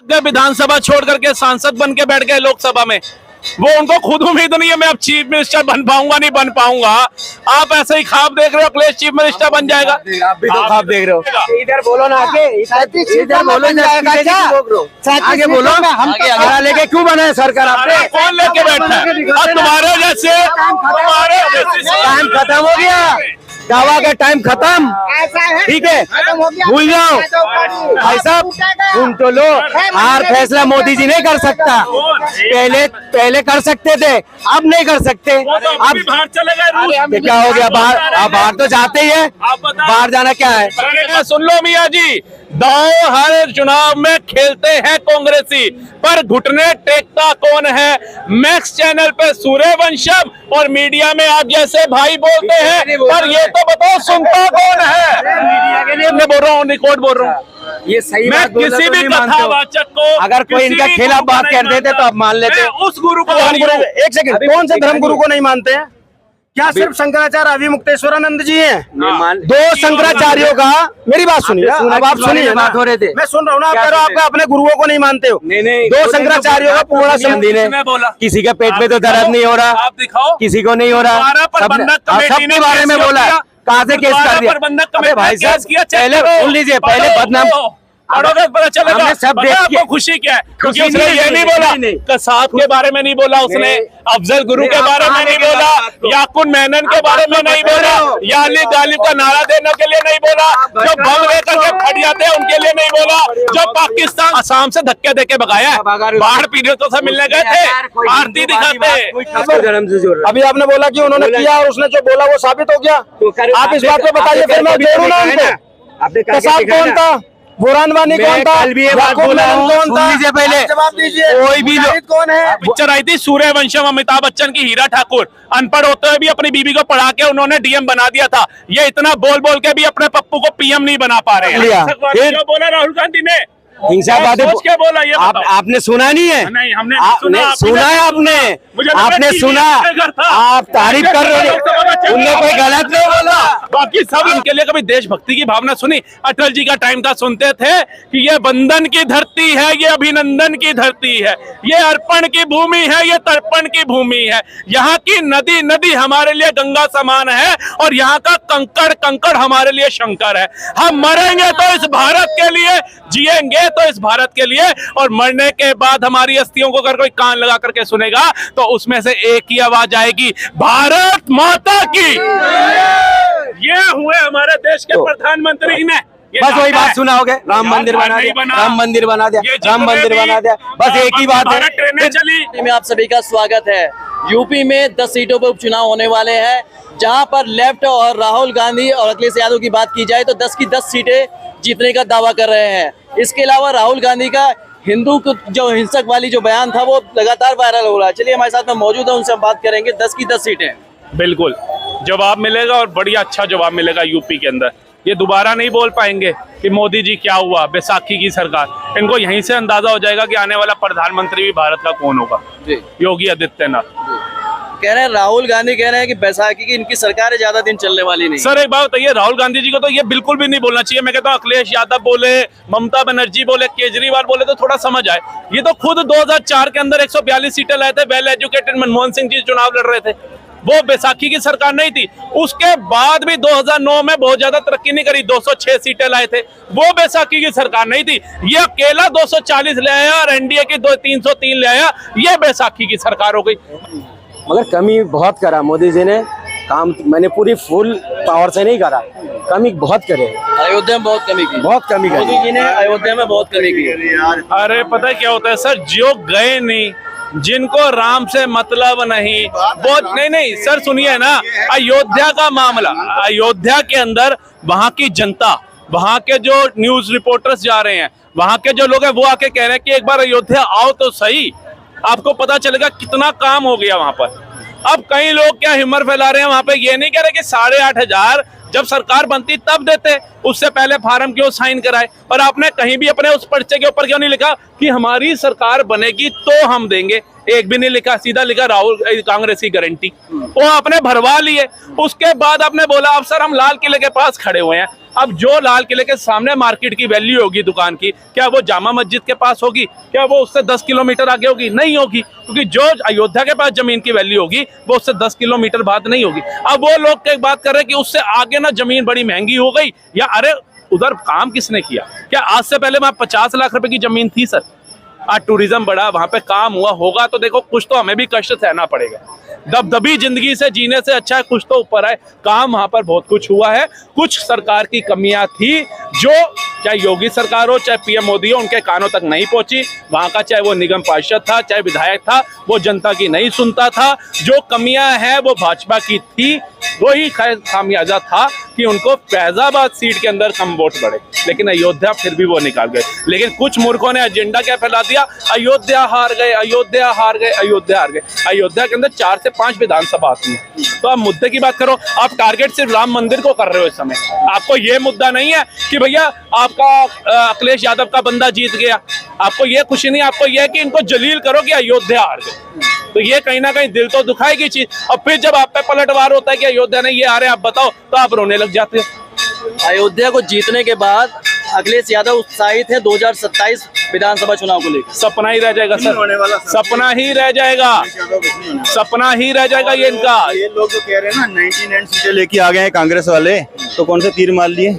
विधानसभा छोड़ करके सांसद बन के बैठ गए लोकसभा में। वो उनको खुद उम्मीद नहीं है मैं अब चीफ मिनिस्टर बन पाऊंगा नहीं बन पाऊंगा। आप ऐसे ही ख्वाब देख रहे हो अखिलेश चीफ मिनिस्टर बन जाएगा। आप भी तो ख्वाब देख रहे हो। इधर बोलो ना, आगे इधर बोलो, आगे बोलो। हम लेके क्यों बना है सरकार? आपने कौन लेके बैठा है? अब तुम्हारे जैसे टाइम खत्म हो गया, दावा का टाइम खत्म, ठीक है, भूल जाओ। भाई साहब सुन तो लो, हर फैसला मोदी जी नहीं कर सकता। पहले कर सकते थे, अब नहीं कर सकते। अब बाहर चले गए, क्या हो गया? बाहर तो जाते ही है, बाहर जाना क्या है? सुन लो मियाँ जी, दांव हर चुनाव में खेलते हैं कांग्रेसी, पर घुटने टेकता कौन है? मैक्स चैनल पे सूर्यवंशम और मीडिया में आप जैसे भाई बोलते हैं, पर ये तो बताओ सुनता कौन है? मैं बोल रहा हूँ, रिकॉर्ड बोल रहा हूँ। ये सही मैं किसी भी कथावाचक को अगर कोई इनका खिलाफ बात कर देते तो आप मान लेते। उस गुरु को एक सेकंड, कौन से धर्म गुरु को नहीं मानते हैं? क्या सिर्फ शंकराचार्य अभिमुक्तेश्वरानंद जी हैं? दो शंकराचार्यों का, मेरी बात सुनिए, अब आप सुनिए, बात हो रहे थे, मैं सुन रहा हूँ ना। आप कह रहे हो आपका अपने गुरुओं को नहीं मानते हो। नहीं, दो शंकराचार्यों का पूर्ण संधि ने बोला, किसी का पेट में तो दर्द नहीं हो रहा, आप दिखाओ, किसी को नहीं हो रहा, सबके बारे में बोला। कहाँ से केस कर दिया? भाई साहब पहले सुन लीजिए, पहले बदनाम पता चलेगा हमने सब देख के। आपको खुशी क्या है? क्योंकि उसने ये नहीं बोला कसाब के बारे में नहीं बोला, उसने अफजल गुरु के बारे में नहीं बोला, याकुन मेनन के बारे में नहीं बोला, या अली गालिब का नारा देने के लिए नहीं बोला, जो बम लेकर के फट जाते हैं उनके लिए नहीं बोला, जो पाकिस्तान असम से धक्के देके भगाया है, बाढ़ पीड़ितों से मिलने गए थे, आरती दिखाते। अभी आपने बोला कि उन्होंने किया और उसने जो बोला वो साबित हो गया। आप इस बात को बताइए, फिर मैं जोड़ू ना उनको। कसाब कौन था? बुरहान वानी कौन था? कल भी ये बात बोला हूं, सुन लीजिए पहले, जवाब दीजिए। कोई भी कौन है? पिक्चर आई थी सूर्यवंशम, अमिताभ बच्चन की, हीरा ठाकुर अनपढ़ होते हुए भी अपनी बीबी को पढ़ा के उन्होंने डीएम बना दिया था। ये इतना बोल बोल के भी अपने पप्पू को पीएम नहीं बना पा रहे हैं। जो बोला राहुल गांधी ने हिंसा बातें क्या बोला, ये आपने सुना नहीं है? नहीं, हमने सुना है। आपने सुना, आप तारीफ कर रहे हो, उनने कोई गलत नहीं बोला। बाकी सब इनके लिए कभी देशभक्ति की भावना सुनी? अटल जी का टाइम था, सुनते थे कि ये बंधन की धरती है, ये अभिनंदन की धरती है, ये अर्पण की भूमि है, ये तर्पण की भूमि है, यहाँ की नदी नदी हमारे लिए गंगा समान है और यहाँ का कंकड़ कंकड़ हमारे लिए शंकर है। हम मरेंगे तो इस भारत के लिए, जिएंगे तो इस भारत के लिए, और मरने के बाद हमारी अस्थियों को अगर कोई कान लगा करके सुनेगा तो उसमें से एक ही आवाज आएगी, भारत माता की। ये हुए हमारे देश के प्रधानमंत्री ने, बस वही बात सुना होगे, राम मंदिर बना दिया, राम मंदिर बना दिया, राम मंदिर बना दिया, बस एक ही बात है। ट्रेनें चली। में आप सभी का स्वागत है। यूपी में 10 सीटों पर उपचुनाव होने वाले हैं, जहां पर लेफ्ट और राहुल गांधी और अखिलेश यादव की बात की जाए तो 10 की 10 सीटें जीतने का दावा कर रहे हैं। इसके अलावा राहुल गांधी का हिंदू जो हिंसक वाली जो बयान था वो लगातार वायरल हो रहा है। चलिए हमारे साथ में मौजूद है, उनसे हम बात करेंगे। 10 की 10 सीटें, बिल्कुल जवाब मिलेगा और बढ़िया अच्छा जवाब मिलेगा यूपी के अंदर। ये दोबारा नहीं बोल पाएंगे कि मोदी जी क्या हुआ, बैसाखी की सरकार। इनको यहीं से अंदाजा हो जाएगा कि आने वाला प्रधानमंत्री भी भारत का कौन होगा, योगी आदित्यनाथ। कह रहे हैं राहुल गांधी कह रहे हैं कि बैसाखी की इनकी सरकार ज्यादा दिन चलने वाली नहीं। सर एक बात बताइए, राहुल गांधी जी को तो ये बिल्कुल भी नहीं बोलना चाहिए। मैं कहता हूँ अखिलेश यादव बोले, ममता बनर्जी बोले, केजरीवाल बोले तो थोड़ा समझ आए। ये तो खुद 2004 के अंदर 142 सीटें लाए थे, वेल एजुकेटेड मनमोहन सिंह जी चुनाव लड़ रहे थे, वो बैसाखी की सरकार नहीं थी। उसके बाद भी 2009 में बहुत ज्यादा तरक्की नहीं करी, 206 सीटें लाए थे, वो बैसाखी की सरकार नहीं थी। ये अकेला 240 ले आया और एनडीए की 303 ले आया, ये बैसाखी की सरकार हो गई। मगर कमी बहुत करा मोदी जी ने काम, मैंने पूरी फुल पावर से नहीं करा, कमी बहुत करे। अयोध्या में बहुत कमी की, बहुत कमी करी मोदी जी ने अयोध्या में बहुत कमी की। अरे पता है क्या होता है सर, जो गए नहीं, जिनको राम से मतलब नहीं, वो नहीं सर सुनिए ना, अयोध्या का मामला, अयोध्या के अंदर वहां की जनता, वहां के जो न्यूज रिपोर्टर्स जा रहे हैं, वहां के जो लोग हैं वो आके कह रहे हैं कि एक बार अयोध्या आओ तो सही, आपको पता चलेगा कितना काम हो गया वहां पर। अब कई लोग क्या हिम्मत फैला रहे हैं वहां पे, ये नहीं कह रहे कि 8,500 जब सरकार बनती तब देते, उससे पहले फार्म क्यों साइन कराए। और आपने कहीं भी अपने उस पर्चे के ऊपर क्यों नहीं लिखा कि हमारी सरकार बनेगी तो हम देंगे, एक भी नहीं लिखा, सीधा लिखा राहुल कांग्रेस की गारंटी, वो आपने भरवा लिए। उसके बाद आपने बोला अब सर हम लाल किले के पास खड़े हुए हैं, अब जो लाल किले के सामने मार्केट की वैल्यू होगी दुकान की, क्या वो जामा मस्जिद के पास होगी? क्या वो उससे 10 किलोमीटर आगे होगी? नहीं होगी, क्योंकि जो अयोध्या के पास जमीन की वैल्यू होगी वो उससे 10 किलोमीटर बाद नहीं होगी। अब वो लोग एक बात कर रहे हैं कि उससे आगे ना जमीन बड़ी महंगी हो गई, या अरे उधर काम किसने किया? क्या आज से पहले वहां 50 लाख रुपए की जमीन थी सर? आज टूरिज्म बढ़ा, वहां पे काम हुआ होगा, तो देखो कुछ तो हमें भी कष्ट सहना पड़ेगा। दबदबी जिंदगी से जीने से अच्छा है कुछ तो ऊपर आए। काम वहां पर बहुत कुछ हुआ है, कुछ सरकार की कमियां थी जो चाहे योगी सरकार हो चाहे पीएम मोदी हो उनके कानों तक नहीं पहुंची। वहां का चाहे वो निगम पार्षद था चाहे विधायक था, वो जनता की नहीं सुनता था। जो कमियां हैं वो भाजपा की थी, वही खामियाजा था कि उनको फैजाबाद सीट के अंदर कम वोट बढ़े, लेकिन अयोध्या फिर भी वो निकाल गए। लेकिन कुछ मूर्खों ने एजेंडा क्या फैला दिया, अयोध्या हार गए, अयोध्या हार गए, अयोध्या हार गए। अयोध्या के अंदर 4 से 5 विधानसभा आती है। तो आप मुद्दे की बात करो, आप टारगेट सिर्फ राम मंदिर को कर रहे हो इस समय। आपको ये मुद्दा नहीं है कि भैया आपका अखिलेश यादव का बंदा जीत गया, आपको ये खुशी नहीं, आपको ये है कि इनको जलील करो कि अयोध्या हार गए। तो ये कहीं ना कहीं दिल तो दुखाएगी चीज। और फिर जब आप पे पलटवार होता है कि अयोध्या नहीं ये आ रहे आप बताओ, तो आप रोने लग जाते हो। अयोध्या को जीतने के बाद अखिलेश यादव उत्साहित है 2027 विधानसभा चुनाव को लेकर। सपना ही रह जाएगा सर, सपना ही रह जाएगा, सपना ही रह जाएगा ये इनका। ये लोग जो कह रहे हैं ना 99 सीटें लेके आ गए हैं कांग्रेस वाले, तो कौन से तीर मार लिए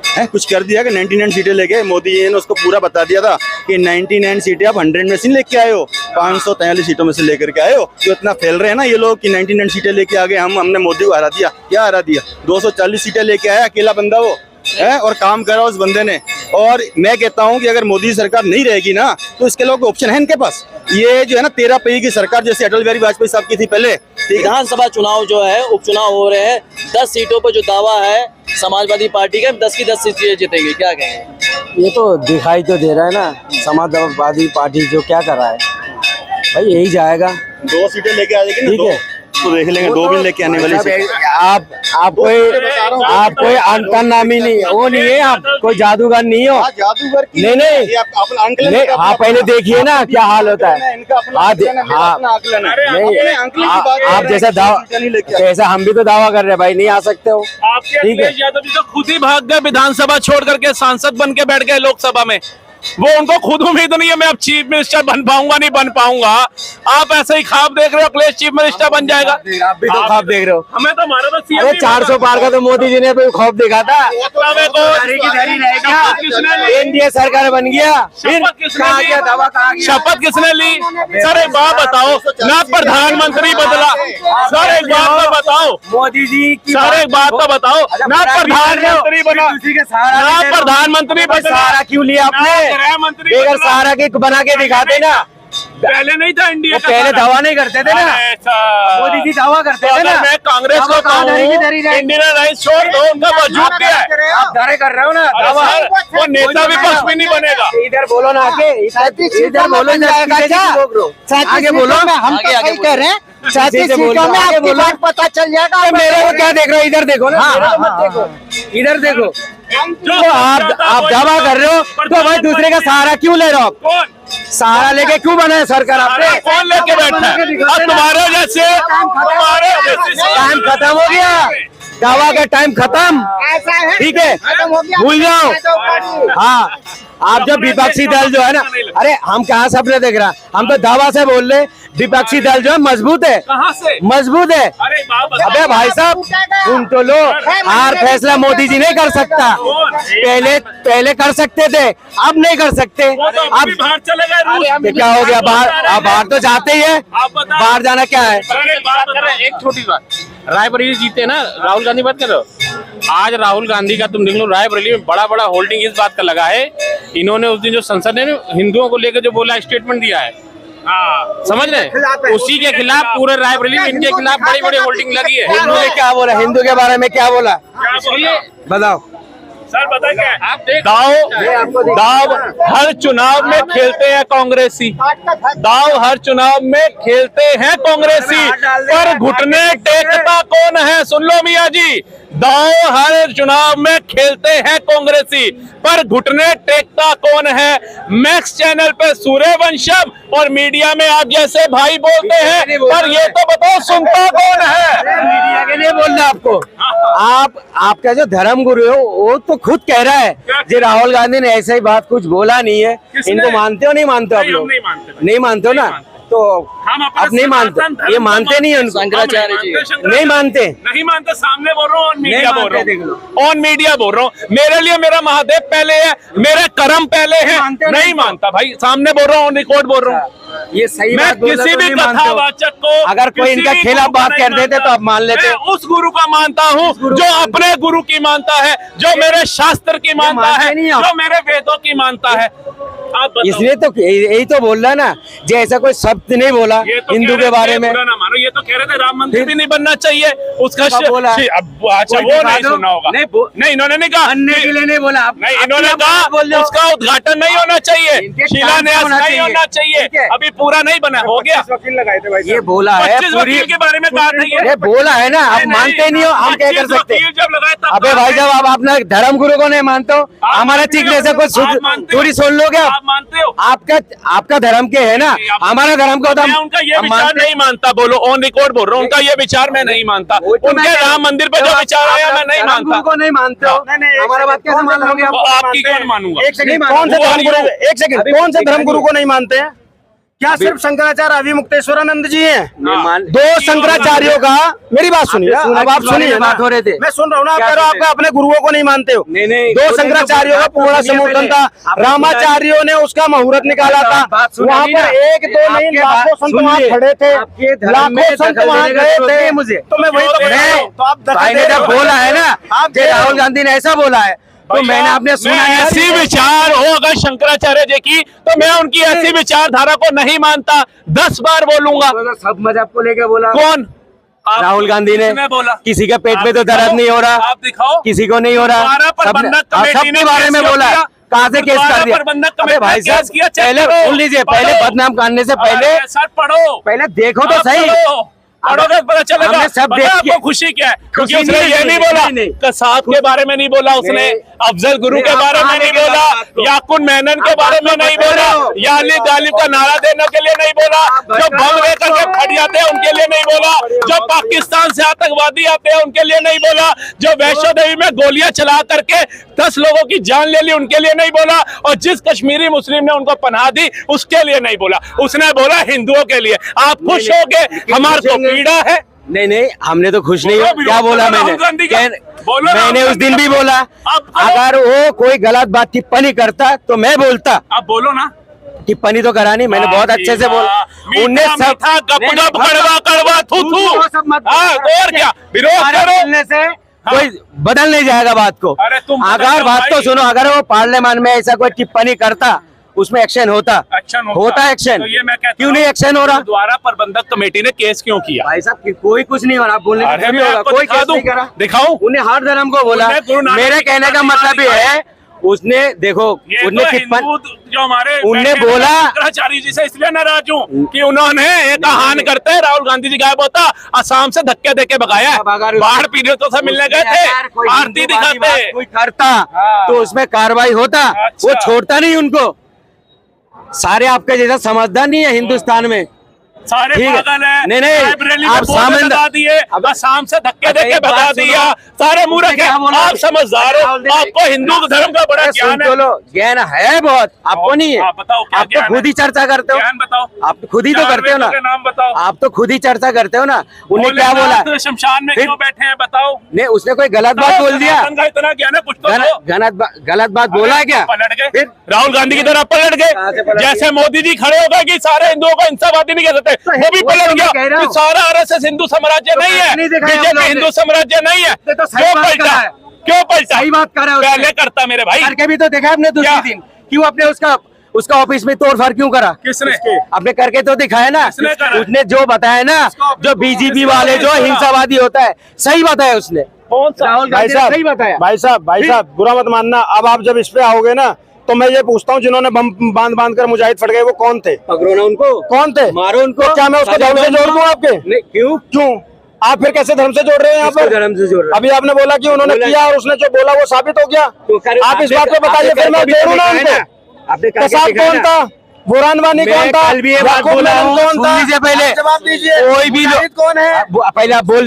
हैं? कुछ कर दिया कि 99 सीटें लेके? मोदी जी ने उसको पूरा बता दिया था कि 99 सीटें आप 100 में से लेके आए हो, 543 सीटों में से लेकर के आए हो। जो इतना फैल रहे हैं ना ये लोग कि 99 सीटें लेके आ गए, हमने मोदी को हरा दिया। क्या हरा दिया? 240 सीटें लेके आया अकेला बंदा वो है, और काम करा उस बंदे ने। और मैं कहता हूं कि अगर मोदी सरकार नहीं रहेगी ना तो इसके लोग ऑप्शन है इनके पास। ये जो है ना 13 पहिए की सरकार जैसे अटल बिहारी वाजपेयी साहब की थी पहले, विधानसभा चुनाव जो है उपचुनाव हो रहे हैं, 10 सीटों पर जो दावा है समाजवादी पार्टी का 10 की 10 सीटें जीतेंगे, क्या कहेंगे? ये तो दिखाई तो दे रहा है ना, समाजवादी पार्टी जो क्या कर रहा है भाई, यही जाएगा। 2 सीटें लेके आ जाएगी ना, ठीक है तो देख लेंगे 2 भी लेके आने वाली। आप कोई अंतर्नामी नहीं, वो नहीं है, आप कोई जादूगर नहीं हो। जादूगर की नहीं नहीं, हाँ पहले देखिए ना क्या हाल होता है। आप जैसा हम भी तो दावा कर रहे हैं भाई, नहीं आ सकते हो। आपके अखिलेश यादव जी तो खुद ही भाग गए विधानसभा छोड़ करके, सांसद बन के बैठ गए लोकसभा में। वो उनको खुद उम्मीद नहीं है मैं अब चीफ मिनिस्टर बन पाऊंगा नहीं बन पाऊंगा। आप ऐसे ही ख्वाब देख रहे हो अखिलेश चीफ मिनिस्टर बन जाएगा। आप भी तो ख्वाब देख रहे हो। हमें तो हमारा तो सीएम। अरे 400 पार का तो मोदी जी ने तो ख्वाब देखा था। एनडीए सरकार बन गया, फिर शपथ किसने ली? सर एक बात बताओ ना, प्रधानमंत्री बदला। सर एक बात तो बताओ, मोदी जी की सर एक बात तो बताओ ना, प्रधानमंत्री बना, ना प्रधानमंत्री सहारा क्यों लिया आपने? बेगर सहारा के बना के दिखाते ना, पहले नहीं था इंडिया का, पहले दावा नहीं करते थे ना, मोदी जी दावा करते थे ना। मैं कांग्रेस को कहूं इंडियन अलायंस छोड़ दो, उनका वजूद क्या है? आप दावे कर रहे हो ना दावा, वो नेता विपक्ष में नहीं बनेगा। इधर बोलो ना, आगे इधर बोलो ना, आगे बोलो। हम तो सही कह रहे हैं, 37 सीटों में आपकी बात पता चल जाएगा। मेरे को क्या देख रहे हो? इधर देखो ना, देखो इधर देखो। तो आप दावा कर रहे हो तो भाई दूसरे का सहारा क्यों ले रहे हो? कौन सहारा लेके क्यों बना है सरकार आपने? कौन लेके बैठा है? अब तुम्हारे जैसे टाइम खत्म हो गया, दावा का टाइम खत्म, ठीक है, भूल जाओ। हाँ, आप जब विपक्षी दल जो है ना, अरे हम कहाँ सपने देख रहा, हम तो दावा से बोल रहे विपक्षी दल जो है मजबूत है, कहाँ से मजबूत है। अरे भाई साहब सुन तो लो, हार फैसला मोदी जी नहीं कर सकता। पहले कर सकते थे, अब नहीं कर सकते। अब बाहर चले गए, क्या हो गया? बाहर तो जाते ही है, बाहर जाना क्या है? एक छोटी बात, रायबरेली जीते ना, राहुल गांधी बात कर रहे हो। आज राहुल गांधी का तुम देख लो, रायबरेली में बड़ा बड़ा होल्डिंग इस बात का लगा है, इन्होंने उस दिन जो संसद ने हिंदुओं को लेकर जो बोला स्टेटमेंट दिया है, समझ रहे, उसी के खिलाफ पूरे रायबरेली में इनके खिलाफ बड़ी बड़ी होल्डिंग लगी है। हिंदू ने क्या बोला? हिंदू के बारे में क्या बोला बताओ? सर पता क्या है? आप देख दाव हर चुनाव में खेलते हैं कांग्रेसी, दाव हर चुनाव में खेलते हैं कांग्रेसी, पर घुटने टेकता कौन है? सुन लो मियां जी, दाव हर चुनाव में खेलते हैं कांग्रेसी, पर घुटने टेकता कौन है? मैक्स चैनल पे सूर्यवंशम और मीडिया में आप जैसे भाई बोलते हैं, पर ये तो बताओ सुनता कौन है? मीडिया के लिए बोल रहा आपको, आपका जो धर्म गुरु है वो तो खुद कह रहा है जी राहुल गांधी ने ऐसे ही बात कुछ बोला नहीं है। इनको मानते हो नहीं मानते हो आप लोग? नहीं मानते हो ना, तो आप नहीं मानते, ये मानते नहीं है शंकराचार्य जी नहीं मानते, सामने बोल रहा हूँ, ऑन मीडिया बोल रहा हूँ, ऑन मीडिया बोल रहा हूँ। मेरे लिए मेरा महादेव पहले है, मेरे कर्म पहले है, नहीं मानता भाई, सामने बोल रहा हूँ, ऑन रिकॉर्ड बोल रहा हूँ। ये सही मैं बात बोला किसी तो भी नहीं मानते हो। कथावाचक को, अगर कोई किसी इनका भी खिलाफ गुरु को बात नहीं कर देते तो आप मान लेते। मैं उस गुरु का मानता हूँ जो अपने गुरु की मानता है, जो मेरे शास्त्र की मानता है, जो मेरे वेदों की मानता है। आप बताओ। इसलिए तो यही तो बोल रहा है ना, जो ऐसा कोई शब्द नहीं बोला ये तो हिंदू कह रहे के बारे थे, में। बुरा ना मानो, ये तो कह रहे थे राम मंदिर भी नहीं बनना चाहिए, उसका बोला अच्छा वो नहीं सुना होगा, नहीं इन्होंने नहीं कहा, बनने के लिए नहीं बोला, नहीं इन्होंने कहा उसका उद्घाटन नहीं होना चाहिए, शिलान्यास नहीं होना चाहिए, अभी पूरा नहीं बना, हो गया। ये बोला है 25 पूरी, वकील के बारे में कहा था ये बोला है ना, आप मानते नहीं हो, हम क्या कर सकते? जब लगाए तब अबे भाई साहब, आप अपना धर्म गुरु को नहीं मानते हो, हमारा चीखने से कुछ थोड़ी सुन लोगे आप आप? मानते हो? आपका धर्म के है ना, हमारा धर्म को मैं उनका ये विचार नहीं मानता, बोलो ऑन रिकॉर्ड बोल रहा हूँ, उनका ये विचार मैं नहीं मानता, उनके राम मंदिर पे जो विचार आया मैं नहीं मानता। को नहीं मानते हो, हमारा बात कैसे मान लोगे आप? आपकी कौन मानूंगा? एक सेकंड, कौन से धर्म गुरु, एक सेकंड, कौन से धर्म गुरु को नहीं मानते हैं? क्या सिर्फ शंकराचार्य अभिमुक्तेश्वरानंद जी हैं? दो शंकराचार्यों का, मेरी बात सुनिए, अब आप सुनिए, बात हो रहे थे, मैं सुन रहा हूँ ना, आप कह रहे हो आपका अपने गुरुओं को नहीं मानते हो। दो शंकराचार्यों का पूर्ण समर्थन था, रामाचार्यों ने उसका मुहूर्त निकाला था, वहाँ पर एक दो नहीं लाखों संत वहाँ खड़े थे, लाखों संत वहाँ गए थे। मुझे तो मैं वही तो आप भाई ने जब बोला है ना, राहुल गांधी ने ऐसा बोला है, तो मैंने आपने सुना है ऐसी विचार हो अगर शंकराचार्य जी की, तो मैं उनकी ऐसी विचारधारा को नहीं मानता, 10 बार बोलूंगा। सब मजहब को लेके बोला कौन? राहुल गांधी ने बोला किसी का पेट में तो दर्द नहीं हो रहा, आप दिखाओ, किसी को नहीं हो रहा, सबके बारे में बोला, कहाँ से केस कर दिया? अरे भाई साहब, पहले सुन लीजिए, पहले बदनाम करने से पहले सर पढ़ो, पहले देखो तो सही, पढ़ोगे पता चलेगा। हमने सब देख आपको खुशी क्या है? क्योंकि उसने ये नहीं बोला, कसाब के बारे में नहीं बोला उसने, अफजल गुरु के बारे में नहीं बोला, याकुन मेनन के बारे में नहीं बोला, याली गालिब का नारा देने के लिए नहीं बोला, जो बम लेकर के फट जाते हैं उनके लिए नहीं बोला, जो पाकिस्तान से आतंकवादी आते हैं उनके लिए नहीं बोला, जो वैष्णो देवी में गोलियां चला करके 10 लोगों की जान ले ली उनके लिए नहीं बोला, और जिस कश्मीरी मुस्लिम ने उनको पनाह दी उसके लिए नहीं बोला, उसने बोला हिंदुओं के लिए। आप खुश हो गए, हमारे को पीड़ा है? नहीं, हमने तो खुश नहीं हो। क्या बोला मैंने उस दिन भी बोला, अगर वो कोई गलत बात टिप्पणी करता तो मैं बोलता। आप बोलो ना, टिप्पणी तो करा नहीं, मैंने बहुत अच्छे से बोला, उन्हें सब कड़वा कड़वा थू थू, और क्या विरोध करने से कोई बदल नहीं जाएगा बात को। अगर बात तो सुनो, अगर वो पार्लियामेंट में ऐसा कोई टिप्पणी करता, उसमें एक्शन होता एक्शन, तो ये मैं कहता क्यों नहीं एक्शन हो रहा? द्वारा प्रबंधक कमेटी ने केस क्यों किया? भाई साहब, कोई कुछ नहीं हो रहा, बोलने अरे मैं आपको कोई दिखा केस दूं, नहीं करा, दिखाऊं? उन्हें हर धर्म को बोला। मेरे कहने का मतलब ये है, उसने देखो, उसने जो हमारे उन्हें बोला शंकराचार्य जी से इसलिए नाराज हूँ कि उन्होंने एक आह्वान करते हैं राहुल गांधी जी गायब होता, असम से धक्के देके भगाया, बाढ़ पीड़ितों से मिलने गए थे, आरती दिखाते, कोई करता तो उसमें कार्रवाई होता, वो छोड़ता नहीं उनको। सारे आपके जैसा समझदार नहीं है हिंदुस्तान में, सारे पागल हैं। नहीं, आप सामने लगा दिए, असम से धक्के देके भगा दिया, सारे मूर्ख हैं। आप समझदार हो, आपको हिंदू धर्म का बड़ा ज्ञान है। ज्ञान है बहुत, आपको नहीं है। आप बताओ, आप तो खुद ही चर्चा करते हो, ज्ञान बताओ, आप खुद ही तो करते हो ना, नाम बताओ, आप तो खुद ही चर्चा करते हो ना। उन्हें क्या बोला? शमशान में क्यों बैठे हैं बताओ? नहीं, उसने कोई गलत बात बोल दिया? इतना ज्ञान है, कुछ तो गलत बात बोला है क्या? पलट गए, फिर राहुल गांधी की तरह पलट गए, जैसे मोदी जी खड़े हो गए कि सारे हिंदुओं को हिंसावादी नहीं कह सकते, वो भी पलट गया कि सारा आरएसएस हिंदू साम्राज्य नहीं है, बीजेपी हिंदू साम्राज्य नहीं है। क्यों पलटा? क्यों पलटा? सही बात कर रहे हो, पहले करता मेरे भाई, करके भी तो देखा आपने दूसरे दिन। क्यों आपने उसका ऑफिस में तोड़फाड़ क्यों करा? किसने? आपने करके तो दिखाया ना, उसने जो बताया ना, जो बीजेपी वाले जो हिंसावादी होता है, सही बताया उसने। कौन सा भाई साहब बुरा मत मानना। अब आप जब इस पे आओगे ना तो मैं ये पूछता हूँ, जिन्होंने बम बांध कर मुजाहिद फट गए वो कौन थे? पकड़ो ना उनको, कौन थे? मारो उनको। तो क्या मैं उसको धर्म से जोड़ दूं आपके? नहीं, क्यों आप फिर कैसे धर्म से जोड़ रहे हैं यहाँ पर? धर्म से जोड़ रहे? अभी आपने बोला कि उन्होंने किया और उसने जो बोला वो साबित हो गया। आप इस बात को बताइए, फिर मैं जोड़ू ना उनको। कसाब कौन था? बुरहान वानी कौन था? कल भी ये बात बोला हूँ, सुन लीजिए पहले। जवाब दीजिए, कोई भी कौन है? पहले आप बोल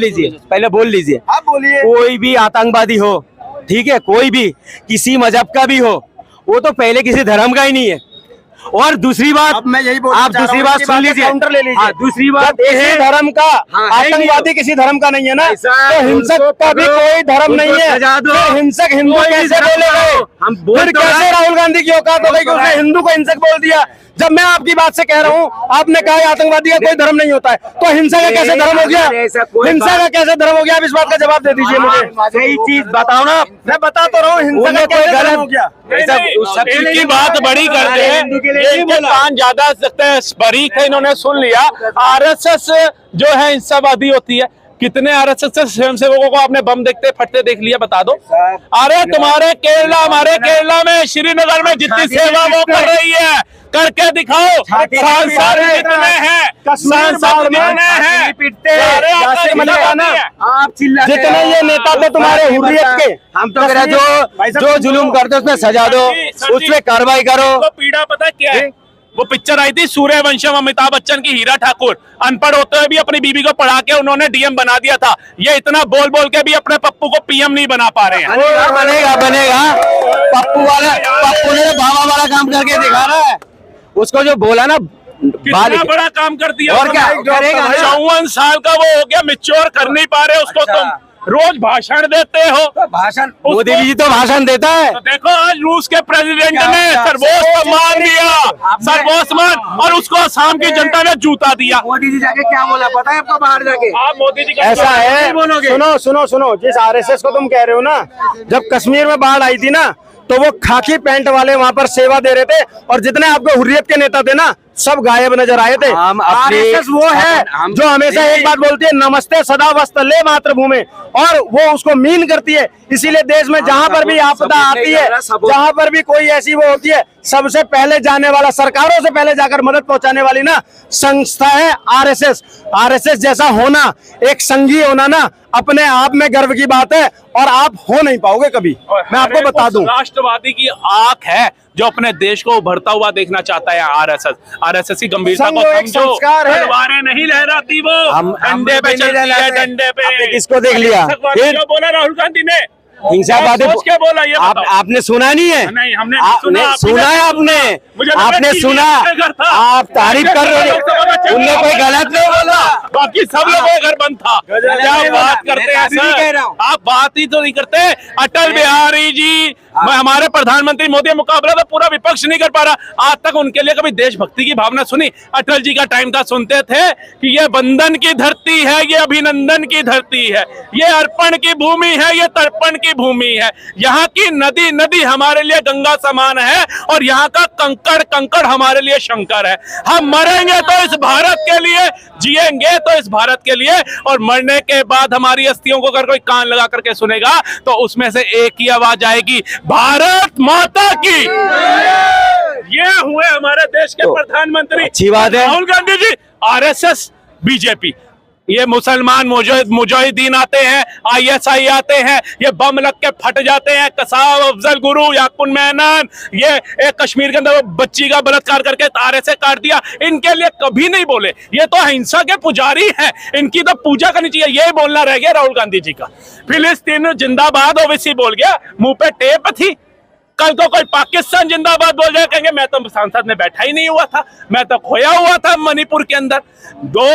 लीजिए। आप बोलिए। कोई भी आतंकवादी हो, ठीक है, कोई भी किसी मजहब का भी हो, वो तो पहले किसी धर्म का ही नहीं है। और दूसरी बात, मैं यही बोलना आप दूसरी बात सुन लीजिए, काउंटर ले लीजिए। दूसरी बात किसी धर्म का आतंकवादी किसी धर्म का नहीं है ना, तो हिंसक का भी कोई धर्म नहीं है। फिर हिंसक हिंदू कैसे बोले गए? फिर कैसे राहुल गांधी की औकात हो गई कि उसने हिंदू को हिंसक बोल दिया? जब मैं आपकी बात से कह रहा हूँ, आपने कहा आतंकवादी का कोई धर्म नहीं होता है, तो हिंसा का कैसे धर्म हो गया? हिंसा का कैसे धर्म हो गया? आप इस बात का जवाब दे दीजिए मुझे। सही चीज बताओ ना। मैं बता तो रहा हूँ, हिंसा का कैसे धर्म हो गया? इनकी बात बड़ी करते हैं, इनके कान ज्यादा बारीक है, इन्होंने सुन लिया। आरएसएस जो है हिंसावादी होती है। कितने आरएसएस स्वयंसेवकों को आपने बम देखते फटते देख लिया? बता दो। अरे तुम्हारे केरला, हमारे केरला में, श्रीनगर में जितनी सेवा वो कर रही है, करके दिखाओ। सांसद जितने हैं, सांसद जितने हैं, आप चिल्ला जितने ये नेता थे तुम्हारे हुर्रियत के, हम तो कह रहे जो जुलूम करते उसमें सजा दो, उसमें कार्रवाई करो। तो पीड़ा पता क्या है? वो पिक्चर आई थी सूर्यवंशम, अमिताभ बच्चन की, हीरा ठाकुर अनपढ़ होते हुए भी अपनी बीबी को पढ़ा के उन्होंने डीएम बना दिया था। ये इतना बोल बोल के भी अपने पप्पू को पीएम नहीं बना पा रहे हैं। बनेगा पप्पू ने बाबा वाला काम करके दिखा रहा है। उसको जो बोला ना, कितना बड़ा काम कर दिया। और क्या करेगा? 54 साल का वो हो गया, मैच्योर कर नहीं पा रहे उसको। तुम रोज भाषण देते हो। भाषण मोदी जी तो भाषण देता है। तो देखो आज रूस के प्रेसिडेंट ने सर्वोच्च सम्मान दिया, सर्वोच्च सम्मान, और उसको असम की जनता ने जूता दिया। मोदी जी जाके क्या बोला पता है आपको? बाहर जाके आप मोदी जी ऐसा है, सुनो, जिस आरएसएस को तुम कह रहे हो ना, जब कश्मीर में बाढ़ आई थी ना, तो वो खाकी पैंट वाले वहां पर सेवा दे रहे थे, और जितने आपको हुर्रियत के नेता थे ना, सब गायब नजर आए थे। आरएसएस वो है जो हमेशा एक बात बोलती है, नमस्ते सदा वस्तले मातृभूमि, और वो उसको मीन करती है। इसीलिए देश में जहां पर भी आपदा आती है, जहां पर भी कोई ऐसी वो होती है, सबसे पहले जाने वाला, सरकारों से पहले जाकर मदद पहुंचाने वाली ना संस्था है आरएसएस। आरएसएस जैसा होना, एक संघी होना ना, अपने आप में गर्व की बात है, और आप हो नहीं पाओगे कभी। मैं आपको बता दूं, राष्ट्रवादी की आंख है जो अपने देश को उभरता हुआ देखना चाहता है। आरएसएस की गंभीरता को समझो। तलवारें नहीं लहराती, वो डंडे पे चलती है, डंडे पे। किसको देख लिया? फिर बोला राहुल गांधी ने हिंसावादी क्या बोला? ये आपने सुना नहीं है? नहीं, हमने सुना है। आपने सुना, आप तारीफ कर रहे हो, उनने कोई गलत नहीं बोला। बाकी सब लोगों का घर बंद था। क्या बात करते हैं सर? आप बात ही तो नहीं करते। अटल बिहारी जी, हमारे प्रधानमंत्री मोदी मुकाबला तो पूरा विपक्ष नहीं कर पा रहा। आज तक उनके लिए कभी देशभक्ति की भावना सुनी? अटल जी का टाइम था, सुनते थे कि ये बंधन की धरती है, ये अभिनंदन की धरती है, ये अर्पण की भूमि है, ये तर्पण की भूमि है। यहाँ की नदी हमारे लिए गंगा समान है, और यहाँ का कंकड़ हमारे लिए शंकर है। हम मरेंगे तो इस भारत के लिए, जिएंगे तो इस भारत के लिए, और मरने के बाद हमारी अस्थियों को अगर कोई कान लगा करके सुनेगा तो उसमें से एक ही आवाज आएगी, भारत माता की। ये हुए हमारे देश के प्रधानमंत्री। अच्छी बात है। राहुल गांधी जी, आरएसएस, बीजेपी, ये मुसलमान मुजाहिदीन आते हैं, आईएसआई आते हैं, ये बम लग के फट जाते हैं। कसाब अफजल गुरु, याकुन मेनन, ये एक कश्मीर के अंदर बच्ची का बलात्कार करके तारे से काट दिया, इनके लिए कभी नहीं बोले। ये तो अहिंसा के पुजारी हैं, इनकी तो पूजा करनी चाहिए। ये बोलना रह गया राहुल गांधी जी का। फिलिस्तीन जिंदाबाद ओवैसी बोल गया, मुंह पे टेप थी। कल तो कोई पाकिस्तान जिंदाबाद बोल जाए, कहेंगे मैं तो संसद में बैठा ही नहीं हुआ था, मैं तो खोया हुआ था मणिपुर के अंदर।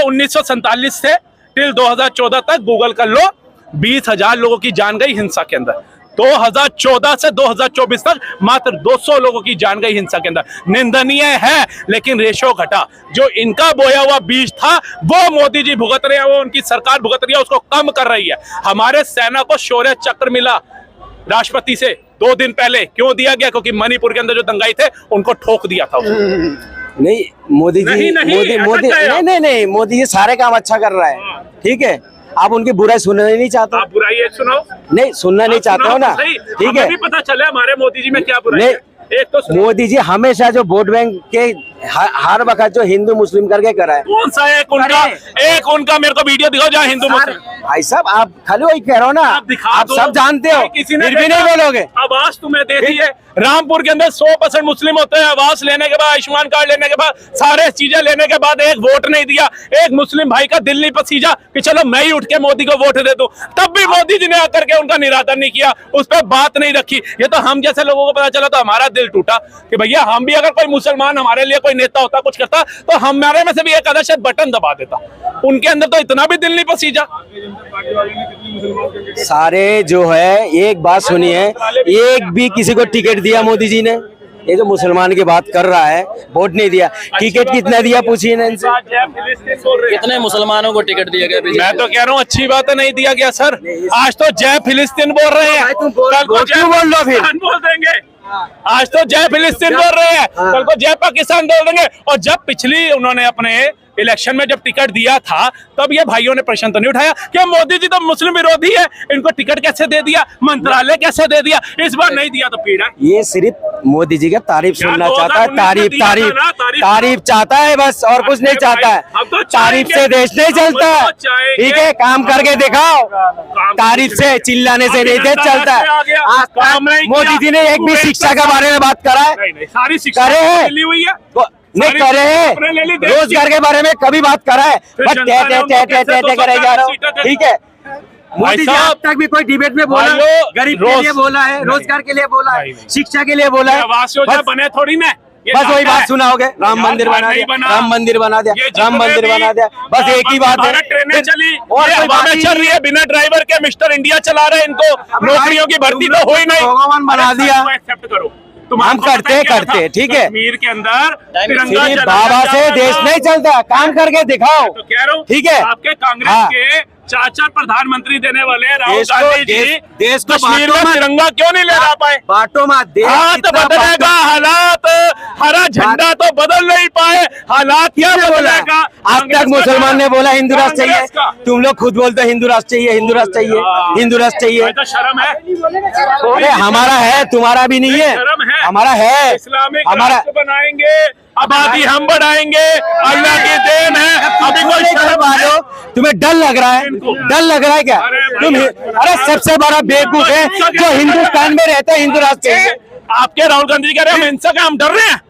1947 से टिल 2014 तक गूगल कर लो, 20,000 लोगों की जान गई हिंसा के अंदर। 2014 से 2024 तक मात्र 200 लोगों की जान गई हिंसा के अंदर। निंदनीय है, लेकिन रेशो घटा। जो इनका बोया हुआ बीज था वो मोदी जी भुगत रहे हैं, वो उनकी सरकार भुगत रही है, उसको कम कर रही है। हमारे सेना को शौर्य चक्र मिला राष्ट्रपति से 2 दिन पहले। क्यों दिया गया? क्योंकि मणिपुर के अंदर जो दंगाई थे उनको ठोक दिया था। नहीं, मोदी जी नहीं, मोदी जी सारे काम अच्छा कर रहा है, ठीक है। आप उनकी बुराई सुनना ही नहीं चाहते। आप बुराई एक सुनाओ। नहीं सुनना नहीं चाहते हो ना, सही, ठीक हमें है। भी पता चले हमारे मोदी जी में क्या बुराई नहीं, है। एक तो सुनो। मोदी जी हमेशा जो वोट बैंक के हर वक्त जो हिंदू मुस्लिम करके करा है। कौन सा एक उनका मेरे को वीडियो दिखाओ जहाँ हिंदू मुस्लिम। भाई साहब आप खाली वही कह रहे हो ना, आप दो। सब जानते हो, किसी ने फिर भी नहीं बोलोगे। आवाज तुम्हें दे दी है। रामपुर के अंदर 100% मुस्लिम होते हैं। आवास लेने के बाद, आयुष्मान कार्ड लेने के बाद, सारे चीजें लेने के बाद एक वोट नहीं दिया। एक मुस्लिम भाई का दिल नहीं पसीजा कि चलो मैं ही उठ के मोदी को वोट दे दूं, तब भी मोदी जी ने आकर के उनका निरादर नहीं किया, उस पर बात नहीं रखी। ये तो हम जैसे लोगों को पता चला तो हमारा दिल टूटा कि भैया हम भी, अगर कोई मुसलमान हमारे लिए कोई नेता होता, कुछ करता, तो हमारे में से भी एक आधा शायद बटन दबा देता। उनके अंदर तो इतना भी दिल नहीं पसीजा। सारे जो है, एक बात सुनिए, एक भी किसी को टिकट दिया मोदी जी ने? ये जो मुसलमान की बात कर रहा है, वोट नहीं दिया, टिकट कितना दिया पूछिए ना इनसे। कितने मुसलमानों को टिकट दिया गया? मैं तो कह रहा हूँ अच्छी बात है, नहीं दिया गया सर। आज तो जय फिलिस्तीन बोल रहे हैं, कल को जय बोल लो फिर। पाकिस्तान बोल देंगे। आज तो जय फिलिस्तीन बोल रहे हैं, कल को जय पाकिस्तान बोल देंगे। और जब पिछली उन्होंने अपने इलेक्शन में जब टिकट दिया था, तब ये भाइयों ने प्रश्न तो नहीं उठाया कि मोदी जी तो मुस्लिम विरोधी है, इनको टिकट कैसे दे दिया, मंत्रालय कैसे दे दिया, इस बार नहीं दिया तो पीड़ा। ये सिर्फ मोदी जी का तारीफ सुनना चाहता है, 2019 तारीफ में तारीफ तारीफ चाहता है बस, और कुछ नहीं चाहता है। अब तो तारीफ से देश नहीं चलता है, ठीक है, काम करके दिखाओ। तारीफ से, चिल्लाने से नहीं देश चलता है। आज तक मोदी जी ने एक भी शिक्षा के बारे में बात करा है? नहीं, सारी शिक्षा करे हैं। मिली हुई है। नहीं करे हैं। रोजगार के बारे में कभी बात करा है? बस टे करे जा रहा हूँ, ठीक है। मोदी जी आज तक भी कोई डिबेट में बोला है? गरीब के लिए बोला है, रोजगार के लिए बोला है, शिक्षा के लिए बोला है? आवास योजना बने थोड़ी ना, बस वही बात सुनाओगे, राम मंदिर बना दिया, राम मंदिर बना दिया, राम मंदिर बना दिया, बस एक ही बात है। ट्रेनें चली और ये कोई हवा बात में ही चल रही है, बिना ड्राइवर के मिस्टर इंडिया चला रहे हैं, इनको नौकरियों की भर्ती तो हुई नहीं, भगवान बना दिया। एक्सेप्ट करो। हम करते, ठीक है। कश्मीर के अंदर तिरंगा सिर्फ झंडा बाबा से लगा देश था। नहीं चलता, काम करके दिखाओ, तो कह रहा हूँ, ठीक है। आपके कांग्रेस हाँ। के चाचा प्रधानमंत्री देने वाले हैं राहुल देश को- गांधी जी, देश को कश्मीर बांटो में मत। तिरंगा क्यों नहीं लहरा पाए? बांटो मत, देश हाथ कितना बदलेगा, हालात, हरा झंडा तो बदल नहीं पाए, हालात क्या किसने बोला? बदलेगा? आज तक मुसलमान ने बोला हिंदू राष्ट्र चाहिए, कांग्रेस का। तुम लोग खुद बोलते हो हिंदू राष्ट्र चाहिए, हिंदू राष्ट्र चाहिए, हिंदू राष्ट्र चाहिए। तो शर्म है, अरे हमारा है, तुम्हारा भी नहीं है, शर्म है। हमारा है, इस्लामिक हमारा। राष्ट्र बनाएंगे, आबादी हम बढ़ाएंगे, अल्लाह की देन है। अभी कोई शर्म है? तुम्हें डर लग रहा है? डर लग रहा है क्या? तुम अरे सबसे बड़ा बेवकूफ है जो हिंदुस्तान में रहते हैं, हिंदू राष्ट्र चाहिए। आपके राहुल गांधी कह रहे हैं हम हिंसा का, हम डर रहे हैं।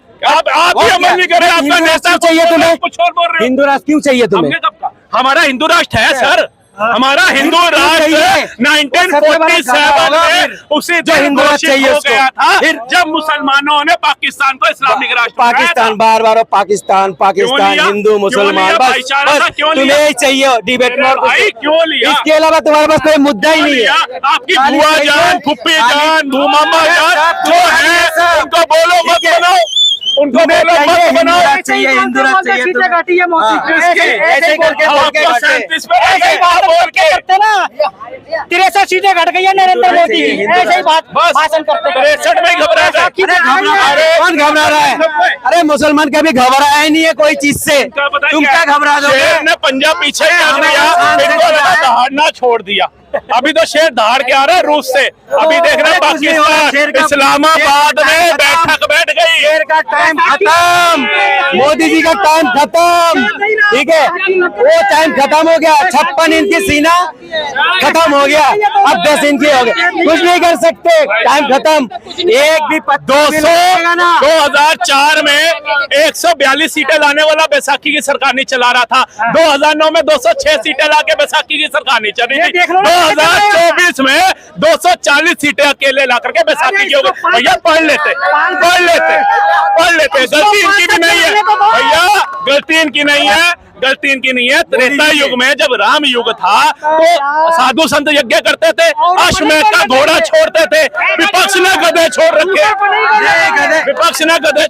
आप भी अमल नहीं कर रहे, आपका हिंदू राष्ट्र नेता चाहिए तुम्हें? कुछ और बोल रहे हो। हिंदू राष्ट्र क्यों चाहिए तुम्हें? हमने कब कहा? हमारा हिंदू राष्ट्र है सर, हमारा हिंदू राष्ट्र 1947 में उसी जो हिंदू राष्ट्र चाहिए हो उसको। गया था, फिर जब मुसलमानों ने पाकिस्तान को इस्लामिक राष्ट्र पाकिस्तान बार बार पाकिस्तान पाकिस्तान लिया? हिंदू क्यों मुसलमान, लिया? बस भाईचारा था, बस क्यों लिया? तुम्हें ही चाहिए डिबेट में, और कुछ भाई नहीं। क्यों लिया? इसके अलावा तुम्हारे पास कोई मुद्दा ही नहीं लिया? है। आपकी खाली बुआ चाहिए, जान, फुप्पी खाली- जान, भूमामा जान सब जो चाहिए, है सब। उनको बोलो मत ठीक है। बनाओ, उनको तुम्हें बोलो चाहिए, मत हिंदू बनाओ। राष्ट्र चाहिए, हिंदू राष्ट्र चाहिए तुम्हें। हाँ, ऐसे करके बोल के आपको घटे। 37 पे ऐसे ही बात बोल के 63 सीटें घट गई है नरेंद्र मोदी की, ऐसे ही बात बस भाषण करते 63 में ही घबरा गए। अरे कौन घबरा रहा है? अरे मुसलमान कभी घबराया ही नहीं है कोई चीज से, इनका पता है तुम क्या घबरा दोगे? शेर ने पंजा पीछे कर हमें दिया, आसान से इनको लगा दिखाया। दहाड़ना छोड़ दिया। अभी तो शेर दहाड़ के आ रहा है रूस से, अभी देख रहे हैं अरे कुछ नहीं हो रहा, शेर पाकिस्तान का- इस्लामाबाद शेर का में टाइम बैठक बैठ गई। शेर का टाइम खत्म, मोदी जी का टाइम खत्म, ठीक है, वो टाइम खत्म हो गया। 56 इंच की सीना खत्म हो गया, अब 10 इंच की हो गया, कुछ नहीं कर सकते, टाइम खत्म। एक भी 2004 में 142 सीटें लाने वाला बैसाखी की सरकार नहीं चला रहा था, 2009 में 206 सीटें लाके बैसाखी की सरकार नहीं चल रही थी, 2024 में 240 सीटें अकेले ला करके बैसाखी की हो गई। भैया पढ़ लेते गलती इनकी भी नहीं है भैया, गलती इनकी नहीं है, गलती इनकी नहीं है। त्रेता युग में जब राम युग था तो साधु संत यज्ञ करते थे, अश्वमेध का घोड़ा छोड़ते थे, विपक्ष ने गधे छोड़ रखे, विपक्ष ने गधे